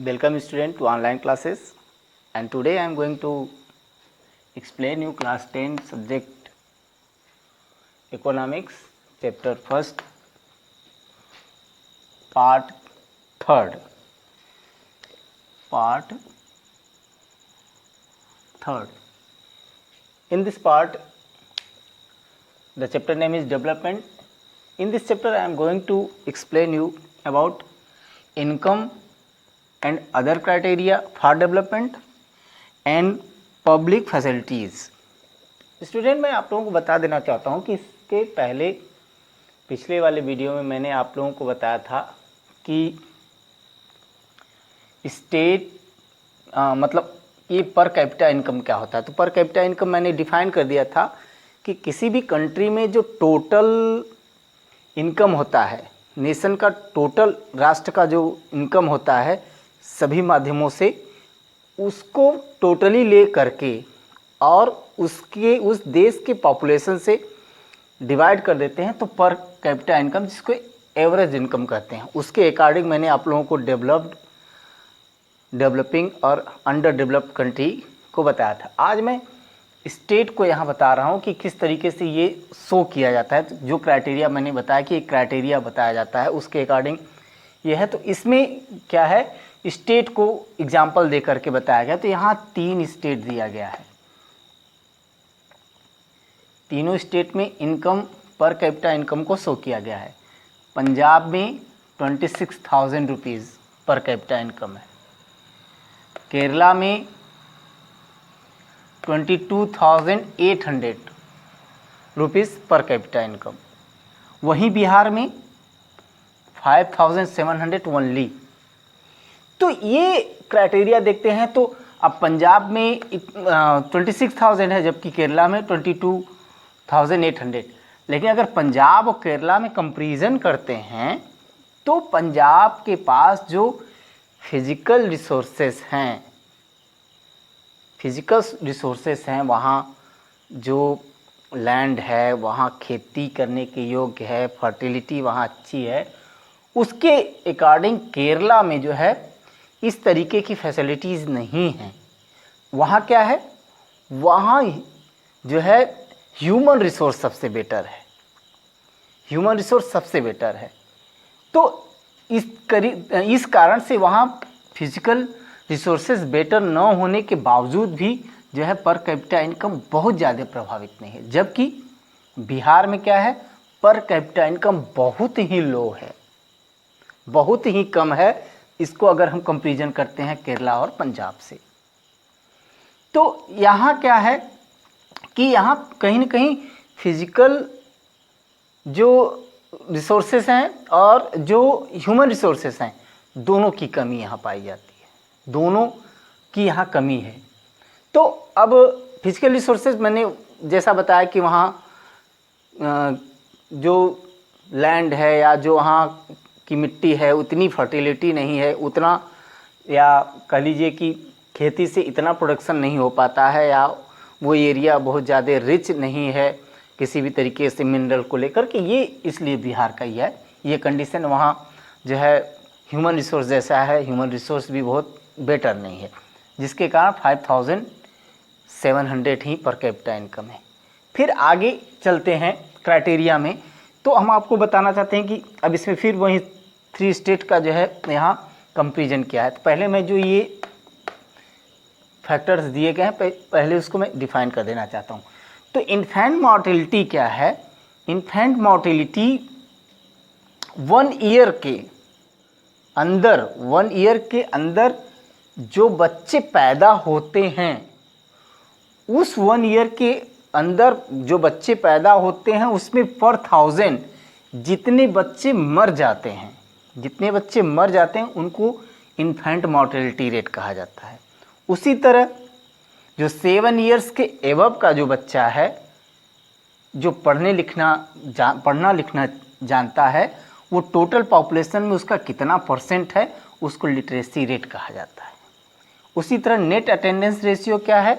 Welcome student to online classes, and today I am going to explain you class 10 subject economics chapter 1st part 3rd. In this part the chapter name is development. In this chapter I am going to explain you about income and other criteria for development and public facilities. Student, मैं आप लोगों को बता देना चाहता हूँ कि इसके पहले पिछले वाले वीडियो में मैंने आप लोगों को बताया था कि स्टेट मतलब ये पर कैपिटा इनकम क्या होता है। तो पर कैपिटा इनकम मैंने डिफाइन कर दिया था कि किसी भी कंट्री में जो टोटल इनकम होता है, नेशन का टोटल राष्ट्र का जो इनकम होता है सभी माध्यमों से, उसको टोटली ले करके और उसके उस देश के पॉपुलेशन से डिवाइड कर देते हैं तो पर कैपिटा इनकम, जिसको एवरेज इनकम कहते हैं, उसके अकॉर्डिंग मैंने आप लोगों को डेवलपिंग और अंडर डेवलप्ड कंट्री को बताया था। आज मैं स्टेट को यहाँ बता रहा हूँ कि किस तरीके से ये शो किया जाता है। जो क्राइटेरिया मैंने बताया कि एक क्राइटेरिया बताया जाता है उसके अकॉर्डिंग ये है। तो इसमें क्या है, स्टेट को एग्जाम्पल दे करके बताया गया। तो यहाँ 3 स्टेट दिया गया है। तीनों स्टेट में इनकम पर कैपिटा इनकम को शो किया गया है। पंजाब में 26,000 रुपीज़ पर कैपिटा इनकम है। केरला में 22,800 रुपीज़ पर कैपिटा इनकम। वहीं बिहार में 5,700 ओनली। तो ये क्राइटेरिया देखते हैं। तो अब पंजाब में 26,000 है जबकि केरला में 22,800। लेकिन अगर पंजाब और केरला में कंपैरिजन करते हैं तो पंजाब के पास जो फिजिकल रिसोर्सेस हैं, वहाँ जो लैंड है, वहाँ खेती करने के योग्य है, फर्टिलिटी वहाँ अच्छी है, उसके अकॉर्डिंग केरला में जो है इस तरीके की फैसिलिटीज़ नहीं हैं। वहाँ क्या है, वहाँ जो है ह्यूमन रिसोर्स सबसे बेटर है। तो इस कारण से वहाँ फिजिकल रिसोर्सेज बेटर न होने के बावजूद भी जो है पर कैपिटा इनकम बहुत ज़्यादा प्रभावित नहीं है। जबकि बिहार में क्या है, पर कैपिटा इनकम बहुत ही लो है, बहुत ही कम है, इसको अगर हम कंपैरिजन करते हैं केरला और पंजाब से। तो यहाँ क्या है कि यहाँ कहीं ना कहीं फिजिकल जो रिसोर्सेस हैं और जो ह्यूमन रिसोर्सेस हैं, दोनों की कमी यहाँ पाई जाती है, दोनों की यहाँ कमी है। तो अब फिजिकल रिसोर्सेज मैंने जैसा बताया कि वहाँ जो लैंड है या जो वहाँ की मिट्टी है उतनी फर्टिलिटी नहीं है, उतना या कह लीजिए कि खेती से इतना प्रोडक्शन नहीं हो पाता है, या वो एरिया बहुत ज़्यादा रिच नहीं है किसी भी तरीके से मिनरल को लेकर के, ये इसलिए बिहार का ही है ये कंडीशन। वहाँ जो है ह्यूमन रिसोर्स जैसा है, ह्यूमन रिसोर्स भी बहुत बेटर नहीं है, जिसके कारण 5,700 ही पर कैपिटा इनकम है। फिर आगे चलते हैं क्राइटेरिया में। तो हम आपको बताना चाहते हैं कि अब इसमें फिर वही 3 स्टेट का जो है यहाँ कंपैरिजन किया है। तो पहले मैं जो ये फैक्टर्स दिए गए हैं पहले उसको मैं डिफाइन कर देना चाहता हूँ। तो इन्फेंट मॉर्टेलिटी क्या है, इन्फेंट मॉर्टेलिटी 1 ईयर के अंदर जो बच्चे पैदा होते हैं, उस 1 ईयर के अंदर जो बच्चे पैदा होते हैं उसमें पर 1000 जितने बच्चे मर जाते हैं उनको इन्फेंट मॉर्टेलिटी रेट कहा जाता है। उसी तरह जो 7 ईयर्स के एबव का जो बच्चा है, जो पढ़ना लिखना जानता है, वो टोटल पॉपुलेशन में उसका कितना % है, उसको लिटरेसी रेट कहा जाता है। उसी तरह नेट अटेंडेंस रेशियो क्या है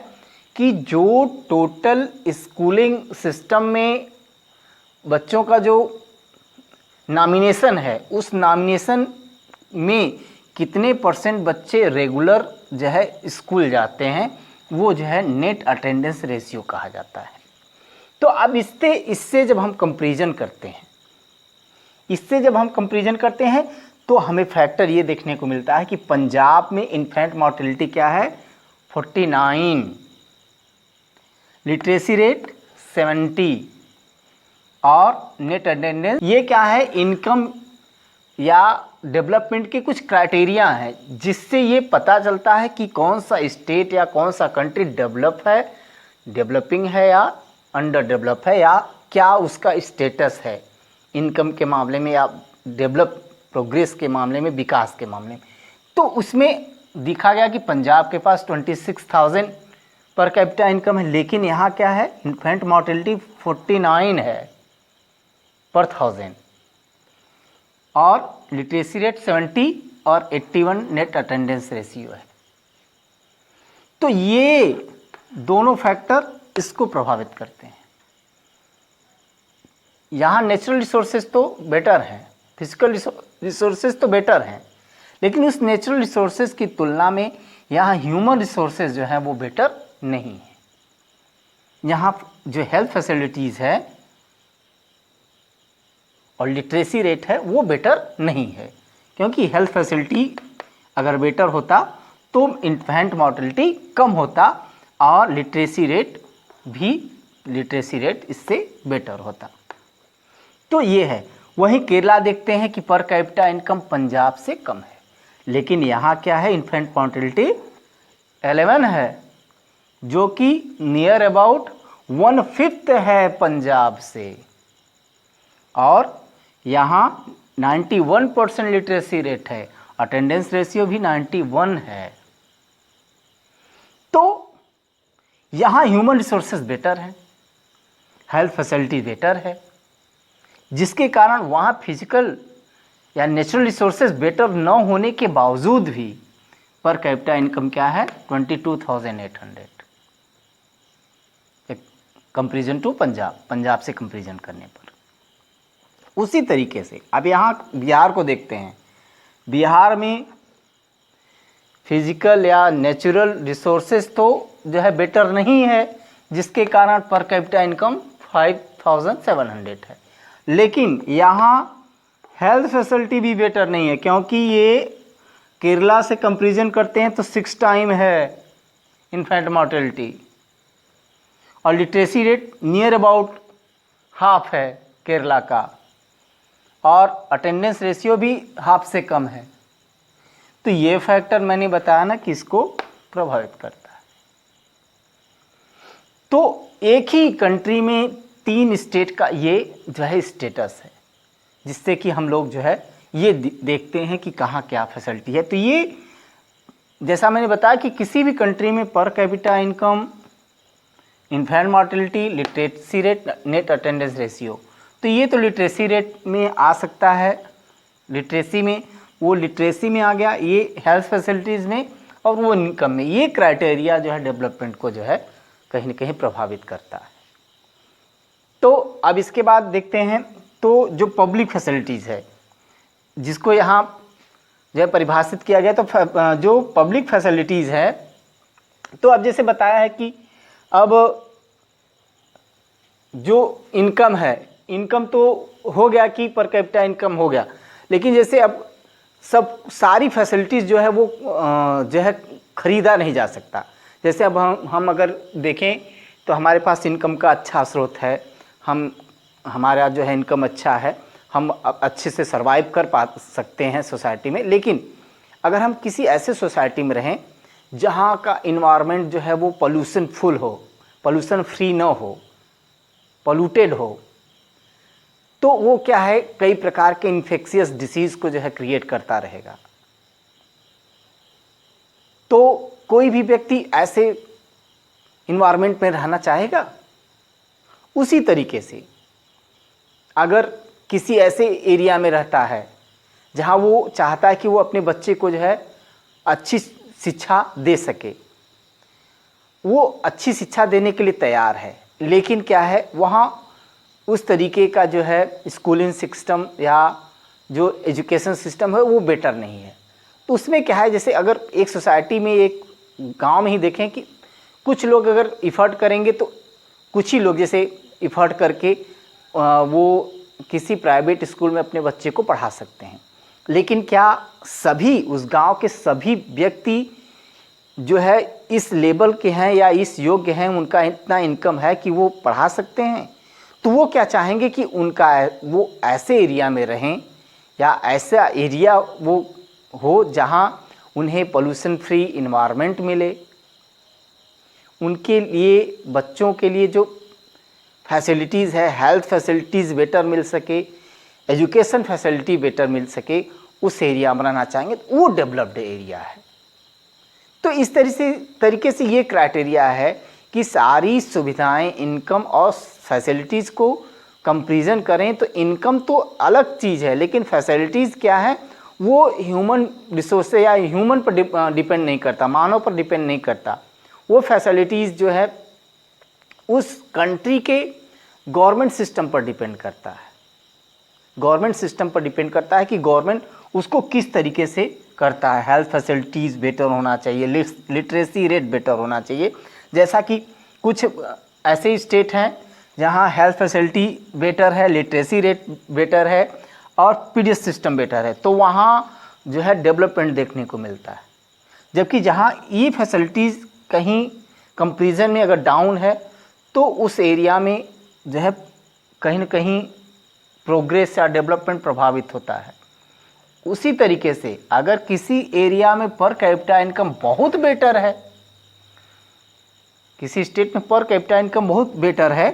कि जो टोटल स्कूलिंग सिस्टम में बच्चों का जो नॉमिनेशन है, उस नॉमिनेशन में कितने परसेंट बच्चे रेगुलर जो है स्कूल जाते हैं, वो जो है नेट अटेंडेंस रेशियो कहा जाता है। तो अब इससे जब हम कंपैरिजन करते हैं, तो हमें फैक्टर ये देखने को मिलता है कि पंजाब में इन्फेंट मॉर्टेलिटी क्या है 49, लिटरेसी रेट 70 और नेट अटेंडेंस, ये क्या है इनकम या डेवलपमेंट के कुछ क्राइटेरिया हैं जिससे ये पता चलता है कि कौन सा स्टेट या कौन सा कंट्री डेवलप है, डेवलपिंग है या अंडर डेवलप है, या क्या उसका स्टेटस है इनकम के मामले में या डेवलप प्रोग्रेस के मामले में, विकास के मामले में। तो उसमें दिखा गया कि पंजाब के पास 26,000 पर कैपिटा इनकम है, लेकिन यहाँ क्या है इन्फेंट मॉर्टेलिटी 49 है पर 1000 और लिटरेसी रेट 70 और 81 नेट अटेंडेंस रेशियो है। तो ये दोनों फैक्टर इसको प्रभावित करते हैं। यहाँ नेचुरल रिसोर्सेज तो बेटर हैं, फिजिकल रिसोर्सेज तो बेटर हैं, लेकिन उस नेचुरल रिसोर्सेज की तुलना में यहाँ ह्यूमन रिसोर्सेज जो है वो बेटर नहीं है। यहाँ जो हेल्थ फैसिलिटीज़ है और लिटरेसी रेट है वो बेटर नहीं है, क्योंकि हेल्थ फैसिलिटी अगर बेटर होता तो इन्फेंट मॉर्टेलिटी कम होता और लिटरेसी रेट इससे बेटर होता। तो ये है। वहीं केरला देखते हैं कि पर कैपिटा इनकम पंजाब से कम है, लेकिन यहाँ क्या है इन्फेंट मॉर्टेलिटी 11 है, जो कि नियर अबाउट 1/5 है पंजाब से, और यहाँ 91% लिटरेसी रेट है, अटेंडेंस रेशियो भी 91 है। तो यहाँ ह्यूमन रिसोर्सेज बेटर है, हेल्थ फैसिलिटी बेटर है, जिसके कारण वहाँ फिजिकल या नेचुरल रिसोर्सेज बेटर न होने के बावजूद भी पर कैपिटा इनकम क्या है 22,800 कंपैरिजन टू पंजाब से कंपैरिजन करने पर। उसी तरीके से अब यहाँ बिहार को देखते हैं। बिहार में फिजिकल या नेचुरल रिसोर्सेज तो जो है बेटर नहीं है, जिसके कारण पर कैपिटा इनकम 5,700 है, लेकिन यहाँ हेल्थ फैसिलिटी भी बेटर नहीं है, क्योंकि ये केरला से कंपैरिजन करते हैं तो 6 टाइम है इन्फेंट मॉर्टेलिटी, और literacy rate near about half है केरला का, और अटेंडेंस रेशियो भी हाफ से कम है। तो ये फैक्टर मैंने बताया ना कि इसको प्रभावित करता है। तो एक ही कंट्री में 3 स्टेट का ये जो है स्टेटस है, जिससे कि हम लोग जो है ये देखते हैं कि कहाँ क्या फैसिलिटी है। तो ये जैसा मैंने बताया कि किसी भी कंट्री में per capita income, infant mortality, literacy rate, net attendance ratio, तो ये तो लिटरेसी रेट में आ सकता है, लिटरेसी में आ गया, ये हेल्थ फैसिलिटीज़ में, और वो इनकम में। ये क्राइटेरिया जो है डेवलपमेंट को जो है कहीं ना कहीं प्रभावित करता है। तो अब इसके बाद देखते हैं तो जो पब्लिक फैसिलिटीज़ है, जिसको यहाँ जो है परिभाषित किया गया, तो जो पब्लिक फैसिलिटीज़ है, तो अब जैसे बताया है कि अब जो इनकम है, इनकम तो हो गया कि पर कैपिटा इनकम हो गया, लेकिन जैसे अब सारी फैसिलिटीज़ जो है वो जो है ख़रीदा नहीं जा सकता। जैसे अब हम अगर देखें तो हमारे पास इनकम का अच्छा स्रोत है, हमारा जो है इनकम अच्छा है, हम अच्छे से सरवाइव कर पा सकते हैं सोसाइटी में। लेकिन अगर हम किसी ऐसे सोसाइटी में रहें जहाँ का इन्वायरमेंट जो है वो पोल्यूशन फुल हो, पोल्यूशन फ्री ना हो, पोल्यूटेड हो, तो वो क्या है कई प्रकार के इन्फेक्शियस डिसीज़ को जो है क्रिएट करता रहेगा। तो कोई भी व्यक्ति ऐसे इन्वायरमेंट में रहना चाहेगा। उसी तरीके से अगर किसी ऐसे एरिया में रहता है जहाँ वो चाहता है कि वो अपने बच्चे को जो है अच्छी शिक्षा दे सके, वो अच्छी शिक्षा देने के लिए तैयार है, लेकिन क्या है वहाँ उस तरीके का जो है स्कूलिंग सिस्टम या जो एजुकेशन सिस्टम है वो बेटर नहीं है। तो उसमें क्या है, जैसे अगर एक सोसाइटी में, एक गांव में ही देखें कि कुछ लोग अगर इफ़र्ट करेंगे तो कुछ ही लोग जैसे इफ़र्ट करके वो किसी प्राइवेट स्कूल में अपने बच्चे को पढ़ा सकते हैं। लेकिन क्या सभी उस गांव के सभी व्यक्ति जो है इस लेवल के हैं या इस योग्य हैं, उनका इतना इनकम है कि वो पढ़ा सकते हैं? तो वो क्या चाहेंगे कि उनका वो ऐसे एरिया में रहें या ऐसा एरिया वो हो जहां उन्हें पोल्यूशन फ्री इन्वायरमेंट मिले, उनके लिए बच्चों के लिए जो फैसिलिटीज़ है, हेल्थ फैसिलिटीज़ बेटर मिल सके, एजुकेशन फैसिलिटी बेटर मिल सके, उस एरिया में रहना चाहेंगे। तो वो डेवलप्ड एरिया है। तो इस तरीके से ये क्राइटेरिया है कि सारी सुविधाएं, इनकम और फैसिलिटीज़ को कंपैरिजन करें तो इनकम तो अलग चीज़ है, लेकिन फैसिलिटीज़ क्या है, वो ह्यूमन रिसोर्स या ह्यूमन पर डिपेंड नहीं करता, मानव पर डिपेंड नहीं करता। वो फैसिलिटीज़ जो है उस कंट्री के गवर्नमेंट सिस्टम पर डिपेंड करता है। गवर्नमेंट सिस्टम पर डिपेंड करता है कि गवर्नमेंट उसको किस तरीके से करता है। हेल्थ फैसिलिटीज़ बेटर होना चाहिए, लिटरेसी रेट बेटर होना चाहिए। जैसा कि कुछ ऐसे स्टेट हैं जहां हेल्थ फैसिलिटी बेटर है, लिटरेसी रेट बेटर है और पीडीएस सिस्टम बेटर है, तो वहां जो है डेवलपमेंट देखने को मिलता है। जबकि जहां ये फैसिलिटीज़ कहीं कंपैरिजन में अगर डाउन है तो उस एरिया में जो है कहीं ना कहीं प्रोग्रेस या डेवलपमेंट प्रभावित होता है। उसी तरीके से अगर किसी एरिया में पर कैपिटा इनकम बहुत बेटर है, किसी स्टेट में पर कैपिटा इनकम बहुत बेटर है,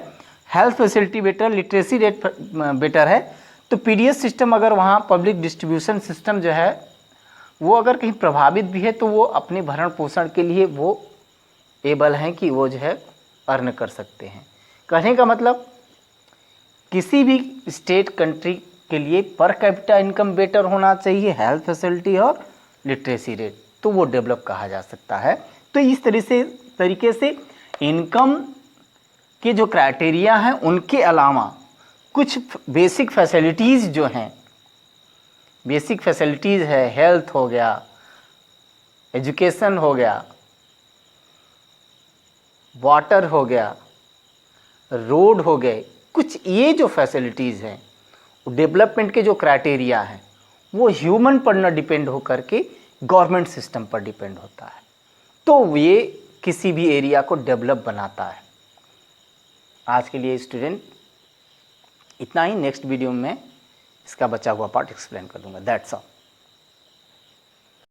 health facility better, literacy rate better है, तो पीडीएस सिस्टम अगर वहाँ पब्लिक डिस्ट्रीब्यूशन सिस्टम जो है वो अगर कहीं प्रभावित भी है तो वो अपने भरण पोषण के लिए वो एबल हैं कि वो जो है अर्न कर सकते हैं। कहने का मतलब किसी भी स्टेट कंट्री के लिए पर कैपिटा इनकम बेटर होना चाहिए, हेल्थ फैसिलिटी और लिटरेसी रेट, तो वो डेवलप कहा जा सकता है। तो इस तरीके से इनकम के जो क्राइटेरिया हैं उनके अलावा कुछ बेसिक फैसिलिटीज़ जो हैं, बेसिक फैसिलिटीज़ है, हेल्थ हो गया, एजुकेशन हो गया, वाटर हो गया, रोड हो गए, कुछ ये जो फैसिलिटीज़ हैं, डेवलपमेंट के जो क्राइटेरिया हैं वो ह्यूमन पर न डिपेंड हो करके गवर्नमेंट सिस्टम पर डिपेंड होता है। तो ये किसी भी एरिया को डेवलप बनाता है। आज के लिए स्टूडेंट इतना ही। नेक्स्ट वीडियो में इसका बचा हुआ पार्ट एक्सप्लेन कर दूंगा। That's all.